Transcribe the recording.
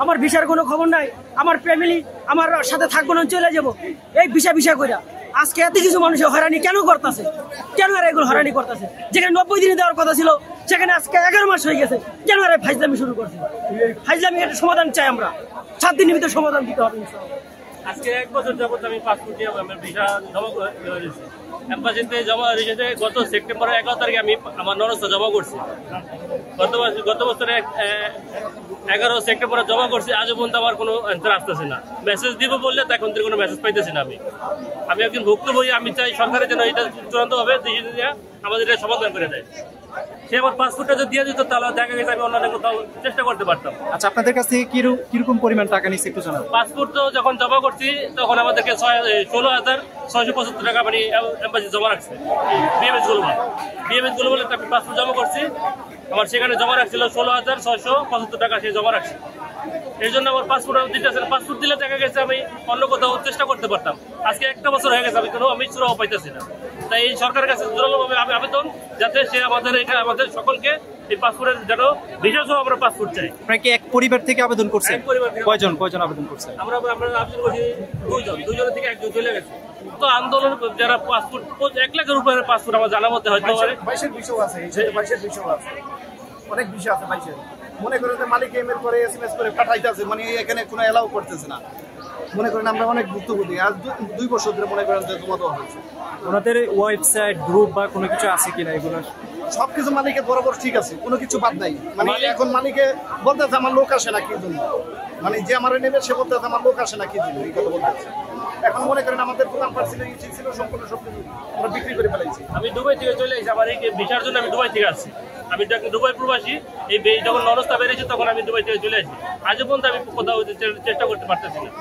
আমার ভিসার কোনো খবর নাই, আমার ফ্যামিলি আমার সাথে থাকবো না, চলে যাবো এই ভিসা কইরা। আজকে এত কিছু মানুষের হয়রানি কেন করতেছে, কেন আর এগুলো হয়রানি করতেছে? যেখানে 90 দিনে দেওয়ার কথা ছিল সেখানে আজকে 11 মাস হয়ে গেছে, কেন আর ফাইজলামি শুরু করছে? ফাইজলামি একটা সমাধান চাই আমরা, 7 দিনের ভিতরে সমাধান দিতে হবে। আজকে 1 বছর যাবত আমি পাসপোর্ট দিয়ে আমার ভিসা জমা করেছি এম্বাসিতে, জমা রেখেছে। গত সেপ্টেম্বরের 11 তারিখে আমি আমার নরস্থ জমা করছি। গত বছরে 11 সেপ্টেম্বরে জমা করছি, আজও পর্যন্ত আমার কোনো অ্যান্সার আসতেছে না। মেসেজ দিব বললে এখন থেকে কোনো মেসেজ পাইতেছি না। আমি একজন ভুক্তভোগী, আমি চাই সরকারের যেন এটা চূড়ান্তভাবে আমাদের এটা সমাধান করে দেয়। সে আমার পাসপোর্টটা যদি দিয়ে দিত তাহলে দেখা গেছে আমি অন্যান্য কোথাও চেষ্টা করতে পারতাম। আচ্ছা, আপনাদের কাছ থেকে কিরকম পরিমাণ টাকা নিচ্ছে একটু জানাবো। পাসপোর্ট তো যখন জমা করছি তখন আমাদেরকে 16,675 টাকা মানে এম্বাসি জমা রাখছে। বিএমএস গ্লোবাল আমি পাসপোর্ট জমা করছি, আমার সেখানে জমা রাখছিল 16,675 টাকা, সে জমা রাখছে। এই জন্য আমার পাসপোর্ট দিতে আসলে পাসপোর্ট দিলে দেখা গেছে আমি অন্য কোথাও চেষ্টা করতে পারতাম। আজকে 1 বছর হয়ে গেছে, আমি সুরাও পাইতেছি না। তাই এই সরকারের কাছে জোরালোভাবে আবেদন, যাতে সে আমাদের সকলকে এই পাসপোর্টের যেন ভিসা সহ আমরা পাসপোর্ট চাই। আপনারা কি এক পরিবার থেকে আবেদন করছেন? কয়জন আবেদন করছেন? আমরা আবেদন করছি 2জনের থেকে 1জন চলে গেছে। তো আন্দোলন যারা পাসপোর্ট 1 লাখের উপরে পাসপোর্ট আমার জানার মধ্যে হয়তো পারে। 22 বিষয় আছে, 22 বিষয় আছে, অনেক বিষয় আছে। 22 মনে করেন যে মালিক ইমেল করে SMS করে পাঠাইতেছে, মানে এখানে কোনো এলাও করতেছে না। মনে করেন আমরা অনেক ভুক্তভোগী, আজ 2 বছর ধরে মনে করেন যে জমা দেওয়া হয়েছে। ওনাদের ওয়েবসাইট গ্রুপ বা কোনো কিছু আছে কিনা এগুলো? সবকিছু মালিকের বরাবর ঠিক আছে, কোনো কিছু বাদ নাই। মানে এখন মালিকে বলতেছে আমার লোক আসে না কি জন্য, মানে যে আমার নেবে সে বলতেছে আমার লোক আসে না কি জন্য, এই কথা বলতেছে। এখন মনে করেন আমাদের দোকান পার্সেলের ইচ্ছা ছিল, সম্পূর্ণ সবকিছু আমরা বিক্রি করে ফেলাইছি। আমি দুবাই থেকে চলে এসেছি, আমার এই ভিসার জন্য আমি দুবাই থেকে আসছি। আমি দুবাই প্রবাসী, এই যখন নরস্থা বেড়েছে তখন আমি দুবাই থেকে চলে আসি। আজও পর্যন্ত আমি কোথাও চেষ্টা করতে পারতেছি না।